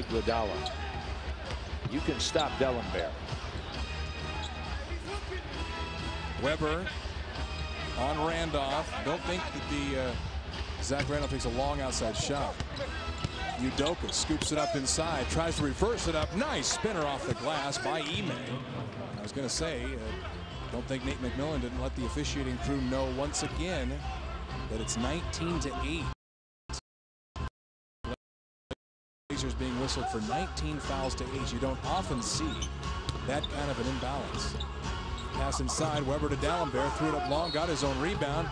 Iguodala. You can stop Dellenberg. Weber on Randolph. Don't think that the Zach Randolph takes a long outside shot. Udoka scoops it up inside, tries to reverse it up. Nice spinner off the glass by Ime. I was going to say, don't think Nate McMillan didn't let the officiating crew know once again that it's 19-8. Blazers being whistled for 19 fouls to 8. You don't often see that kind of an imbalance. Pass inside, Weber to Dellenberg, threw it up long, got his own rebound,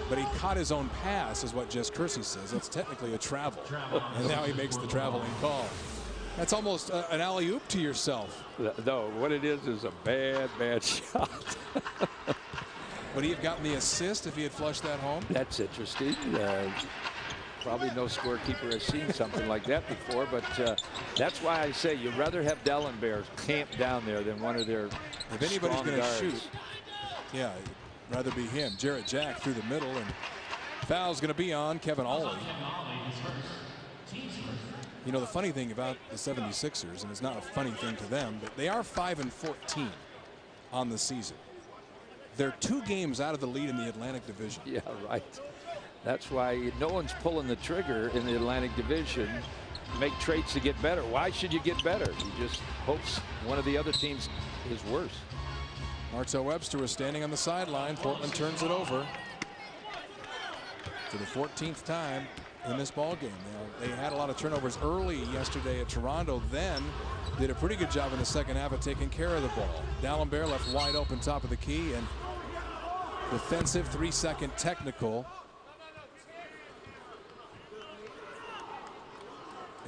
but he caught his own pass, is what Jess Kersey says. That's technically a travel, and now he makes the traveling call. That's almost an alley-oop to yourself. No, what it is a bad shot. Would he have gotten the assist if he had flushed that home? That's interesting. Probably no scorekeeper has seen something like that before, but that's why I say you'd rather have Dellenberg camped down there than one of their If anybody's going to guards. shoot, yeah, rather be him. Jarrett Jack through the middle, and foul's going to be on Kevin Ollie. You know, the funny thing about the 76ers, and it's not a funny thing to them, but they are 5-14 on the season. They're 2 games out of the lead in the Atlantic Division. Yeah, right. That's why no one's pulling the trigger in the Atlantic Division. Make trades to get better. Why should you get better? You just hope one of the other teams is worse. Marcel Webster was standing on the sideline. Portland turns it over for the 14th time in this ball game. They had a lot of turnovers early yesterday at Toronto, then did a pretty good job in the second half of taking care of the ball. Dellenberg left wide open top of the key, and defensive 3-second technical.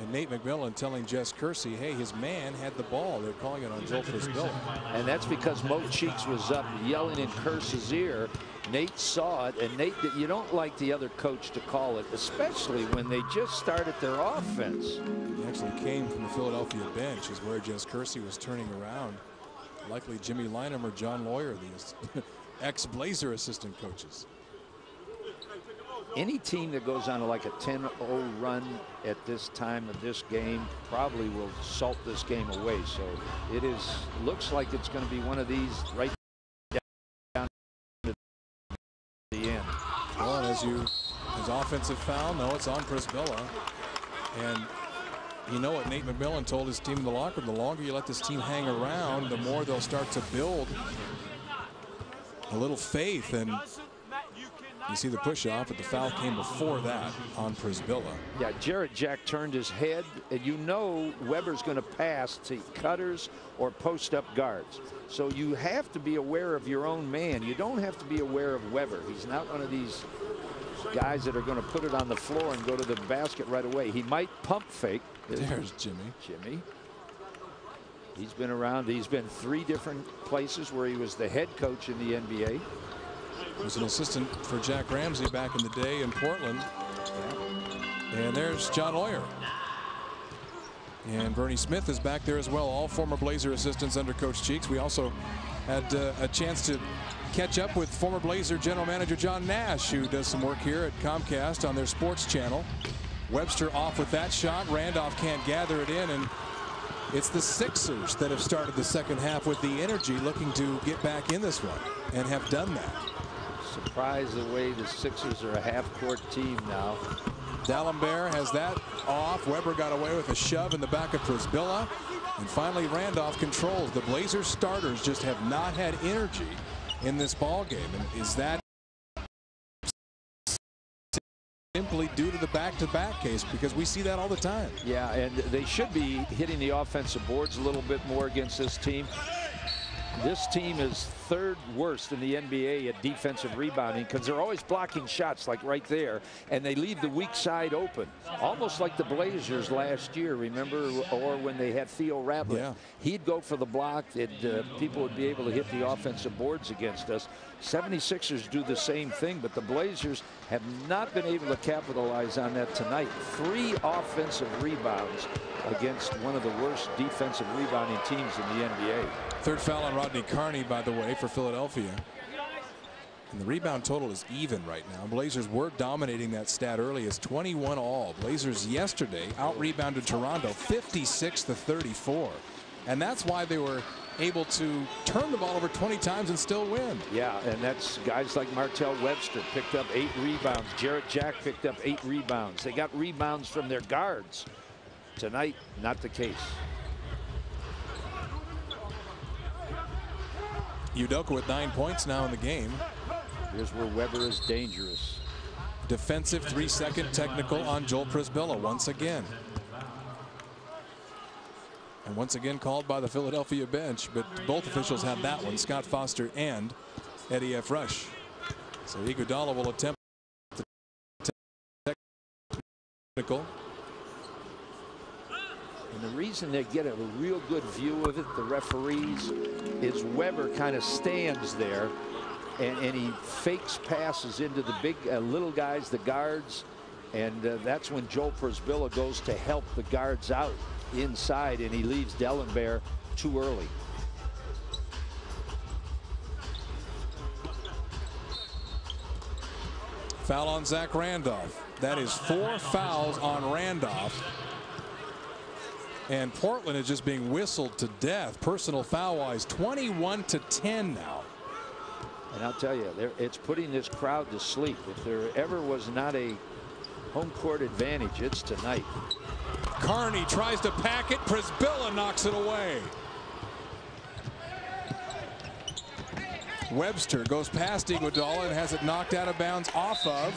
And Nate McMillan telling Jess Kersey, hey, his man had the ball. They're calling it on Joel Prisbilla. And that's because Mo Cheeks was up yelling in Kersey's ear. Nate saw it, and Nate, you don't like the other coach to call it, especially when they just started their offense. He actually came from the Philadelphia bench, is where Jess Kersey was turning around. Likely Jimmy Lynam or John Lawyer, the ex-Blazer assistant coaches. Any team that goes on like a 10-0 run at this time of this game probably will salt this game away. So it looks like it's going to be one of these right down to the end. Well, as offensive foul, no, it's on Prisbilla. And you know what Nate McMillan told his team in the locker room, the longer you let this team hang around, the more they'll start to build a little faith. And you see the push off, but the foul came before that on Prisbilla. Yeah, Jarrett Jack turned his head, and you know Weber's going to pass to cutters or post up guards. So you have to be aware of your own man. You don't have to be aware of Weber. He's not one of these guys that are going to put it on the floor and go to the basket right away. He might pump fake. There's Jimmy. He's been around. He's been 3 different places where he was the head coach in the NBA. Was an assistant for Jack Ramsey back in the day in Portland. And there's John Lawyer. And Bernie Smith is back there as well. All former Blazer assistants under Coach Cheeks. We also had a chance to catch up with former Blazer general manager John Nash, who does some work here at Comcast on their sports channel. Webster off with that shot. Randolph can't gather it in, and it's the Sixers that have started the second half with the energy, looking to get back in this one, and have done that. Surprised the way the Sixers are a half-court team now. Dellenberg has that off. Weber got away with a shove in the back of Prisbilla. And finally, Randolph controls. The Blazers starters just have not had energy in this ball game. And is that simply due to the back-to-back case? Because we see that all the time. Yeah, and they should be hitting the offensive boards a little bit more against this team. This team is 3rd worst in the NBA at defensive rebounding because they're always blocking shots like right there, and they leave the weak side open, almost like the Blazers last year, remember, or when they had Theo Radley. Yeah. He'd go for the block, people would be able to hit the offensive boards against us. 76ers do the same thing, but the Blazers have not been able to capitalize on that tonight. 3 offensive rebounds against one of the worst defensive rebounding teams in the NBA. 3rd foul on Rodney Carney, by the way, for Philadelphia. And the rebound total is even right now. Blazers were dominating that stat early as 21 all. Blazers yesterday out-rebounded Toronto 56-34. And that's why they were able to turn the ball over 20 times and still win. Yeah, and that's guys like Martell Webster picked up 8 rebounds. Jarrett Jack picked up 8 rebounds. They got rebounds from their guards. Tonight, not the case. Udoka with 9 points now in the game. Here's where Weber is dangerous. Defensive 3-second technical on Joel Przybilla once again. And once again called by the Philadelphia bench, but both officials had that one, Scott Foster and Eddie F. Rush. So Iguodala will attempt the technical. And the reason they get a real good view of it, the referees, is Weber kind of stands there and he fakes passes into the big little guys, the guards, and that's when Joel Przybilla goes to help the guards out inside, and he leaves Dellenberg too early. Foul on Zach Randolph. That is 4 fouls on Randolph. And Portland is just being whistled to death. Personal foul wise, 21-10 now. And I'll tell you, it's putting this crowd to sleep. If there ever was not a home court advantage, it's tonight. Carney tries to pack it. Przybilla knocks it away. Webster goes past Iguodala and has it knocked out of bounds off of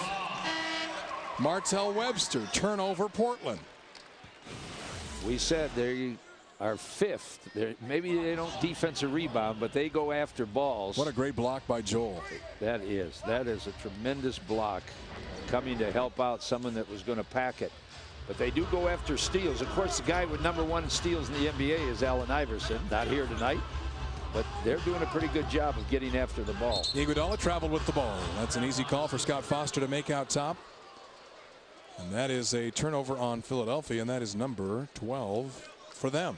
Martell Webster. Turnover, Portland. We said they are 5th. Maybe they don't defensive rebound, but they go after balls. What a great block by Joel. That is a tremendous block coming to help out someone that was going to pack it. But they do go after steals. Of course, the guy with #1 steals in the NBA is Allen Iverson. Not here tonight, but they're doing a pretty good job of getting after the ball. Iguodala traveled with the ball. That's an easy call for Scott Foster to make out top. And that is a turnover on Philadelphia, and that is number 12 for them.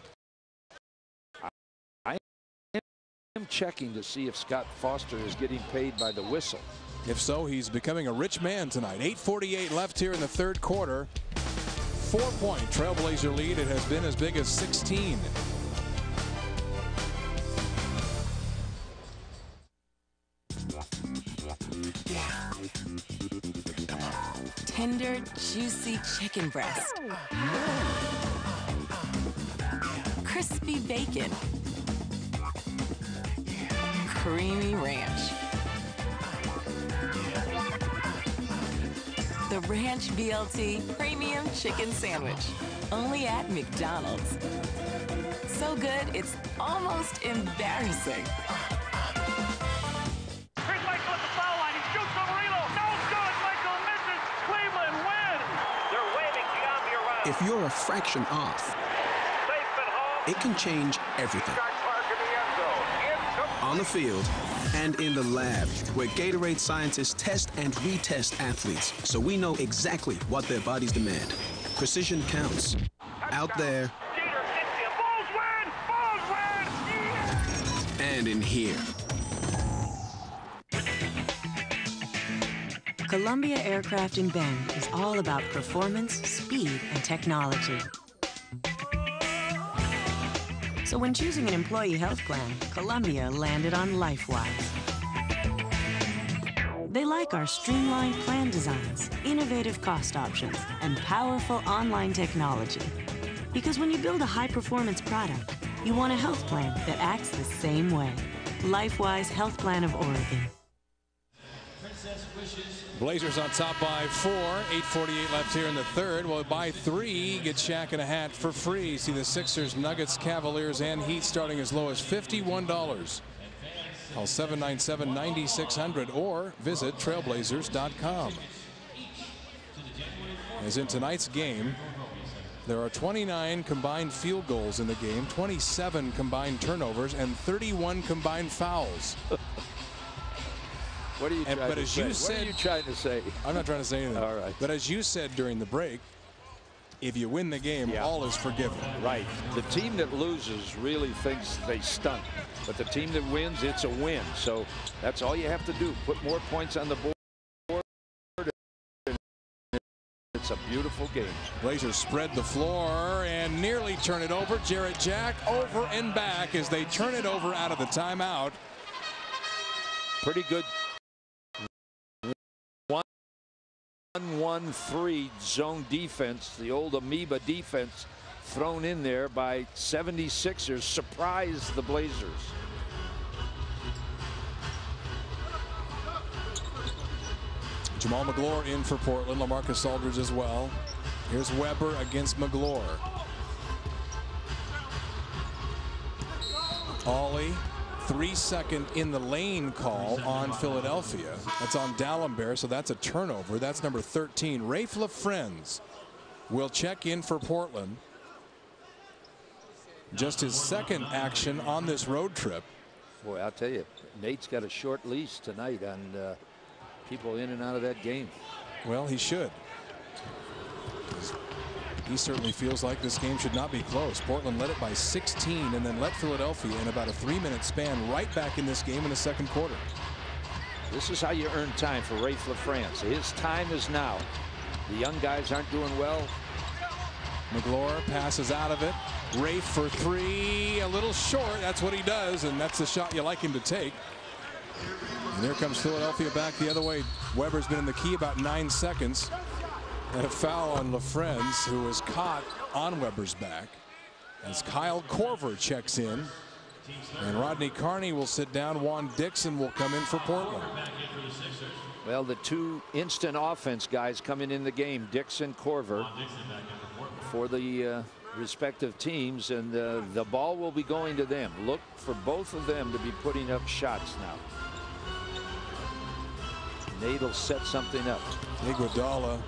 I am checking to see if Scott Foster is getting paid by the whistle. If so, he's becoming a rich man tonight. 8:48 left here in the third quarter. 4-point Trailblazer lead. It has been as big as 16. Tender, juicy chicken breast. Crispy bacon. Creamy ranch. The Ranch BLT Premium Chicken Sandwich. Only at McDonald's. So good, it's almost embarrassing. Here's Michael at the foul line. He shoots over Relo. No good. Michael misses. Cleveland wins. They're waving Giambi around. If you're a fraction off, Safe at home. it can change everything. Park in the end zone. On the field and in the lab, where Gatorade scientists test and retest athletes so we know exactly what their bodies demand. Precision counts. Out there Jeter hits him. Bulls win. Bulls win. Yeah. and in here. Columbia Aircraft in Bend is all about performance, speed, and technology. So when choosing an employee health plan, Columbia landed on LifeWise. They like our streamlined plan designs, innovative cost options, and powerful online technology. Because when you build a high-performance product, you want a health plan that acts the same way. LifeWise Health Plan of Oregon. Blazers on top by 4. 8:48 left here in the third. Well, by 3, get Shaq and a hat for free. See the Sixers, Nuggets, Cavaliers, and Heat starting as low as $51. Call 797-9600 or visit trailblazers.com. As in tonight's game, there are 29 combined field goals in the game, 27 combined turnovers, and 31 combined fouls. What are you trying to say? What are you trying to say? I'm not trying to say anything. All right. But as you said during the break, if you win the game, all is forgiven. Right. The team that loses really thinks they stunt, but the team that wins, it's a win. So that's all you have to do. Put more points on the board. It's a beautiful game. Blazers spread the floor and nearly turn it over. Jarrett Jack over and back as they turn it over out of the timeout. Pretty good 1-1-3 zone defense. The old amoeba defense thrown in there by 76ers. Surprised the Blazers. Jamal Magloire in for Portland. LaMarcus Aldridge as well. Here's Weber against Magloire. Ollie, 3-second in the lane call on Philadelphia. That's on D'Alembert, so that's a turnover. That's number 13. Raef LaFrentz will check in for Portland. Just his second action on this road trip. Boy, I'll tell you, Nate's got a short leash tonight on people in and out of that game. Well, he should. He certainly feels like this game should not be close. Portland led it by 16 and then let Philadelphia in about a 3-minute span right back in this game in the second quarter. This is how you earn time for Raef LaFrentz. His time is now. The young guys aren't doing well. Magloire passes out of it. Raef for three, a little short. That's what he does, and that's the shot you like him to take. And here comes Philadelphia back the other way. Weber's been in the key about 9 seconds. And a foul on LaFrentz, who was caught on Weber's back. As Kyle Korver checks in. And Rodney Carney will sit down. Juan Dixon will come in for Portland. Well, the two instant offense guys coming in the game, Dixon, Korver, for the respective teams, and the ball will be going to them. Look for both of them to be putting up shots now. Nate will set something up. Iguodala,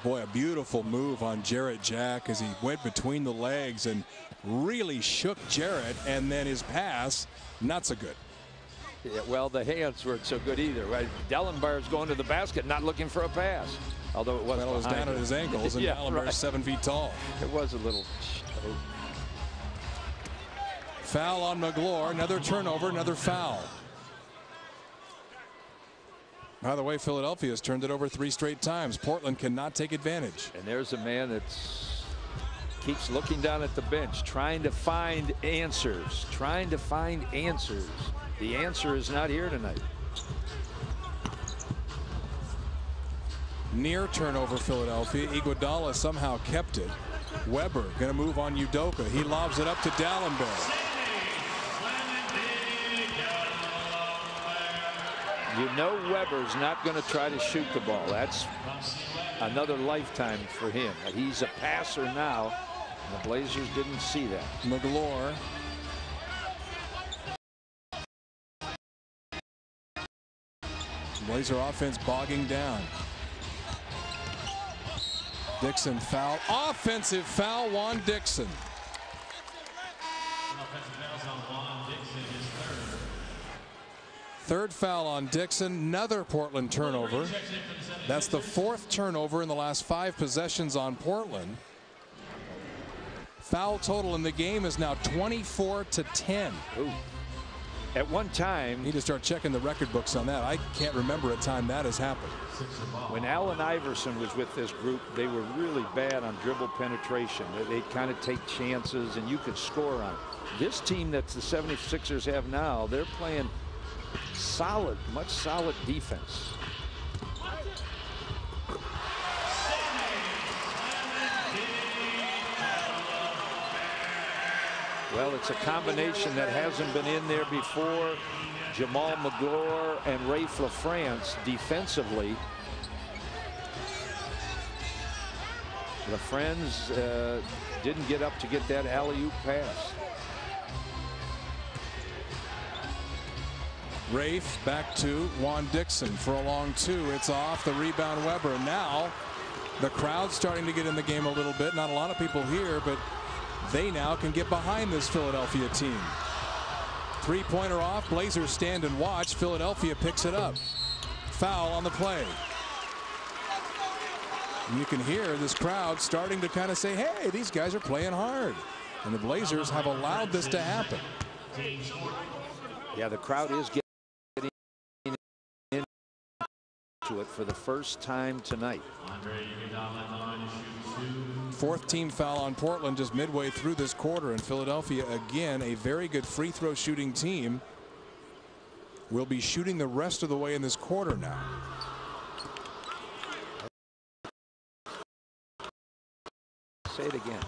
boy, a beautiful move on Jarrett Jack as he went between the legs and really shook Jarrett, and then his pass, not so good. Yeah, well, the hands weren't so good either. Right? D'Alembert's going to the basket, not looking for a pass. Although it was down at his ankles, and D'Alembert's 7 feet tall. It was a little. Foul on Magloire, another turnover, another foul. By the way, Philadelphia has turned it over 3 straight times. Portland cannot take advantage. And there's a man that keeps looking down at the bench, trying to find answers, The answer is not here tonight. Near turnover, Philadelphia. Iguodala somehow kept it. Weber going to move on Udoka. He lobs it up to D'Alembert. You know Weber's not going to try to shoot the ball. That's another lifetime for him. He's a passer now. The Blazers didn't see that. Magloire. Blazer offense bogging down. Dixon foul. Offensive foul, Juan Dixon. Third foul on Dixon. Another Portland turnover. That's the 4th turnover in the last 5 possessions on Portland. Foul total in the game is now 24-10. Ooh. At one time, need to start checking the record books on that. I can't remember a time that has happened. When Allen Iverson was with this group, they were really bad on dribble penetration. They'd kind of take chances, and you could score on it. This team that the 76ers have now, they're playing solid, much solid defense. Well, it's a combination that hasn't been in there before. Jamal Magloire and Raef LaFrentz defensively. LaFrentz didn't get up to get that alley-oop pass. Raef back to Juan Dixon for a long 2. It's off. The rebound, Weber. Now the crowd's starting to get in the game a little bit. Not a lot of people here, but they now can get behind this Philadelphia team. 3-pointer off. Blazers stand and watch. Philadelphia picks it up. Foul on the play. And you can hear this crowd starting to kind of say, hey, these guys are playing hard. And the Blazers have allowed this to happen. Yeah, the crowd is getting into it for the first time tonight. Fourth team foul on Portland just midway through this quarter, and Philadelphia, again, a very good free throw shooting team, will be shooting the rest of the way in this quarter now. Say it again.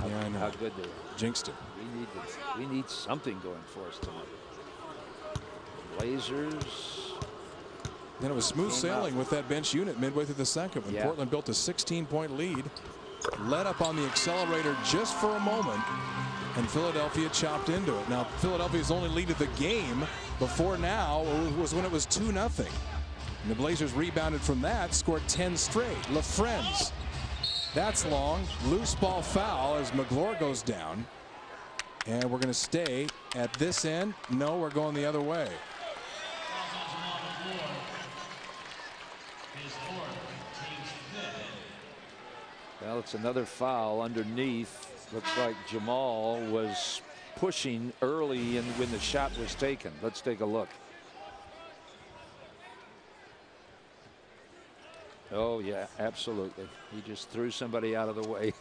Yeah, I know. How good they are. Jinxed it. We need something going for us tonight. Blazers. Then it was smooth sailing with that bench unit midway through the second when Portland built a 16-point lead, led up on the accelerator just for a moment, and Philadelphia chopped into it. Now, Philadelphia's only lead of the game before now was when it was 2-0. And the Blazers rebounded from that, scored 10 straight. LaFrentz. That's long. Loose ball foul as McGlure goes down. And we're going to stay at this end. No, we're going the other way. Well, it's another foul underneath. Looks like Jamal was pushing early when the shot was taken. Let's take a look. Oh, yeah, absolutely. He just threw somebody out of the way.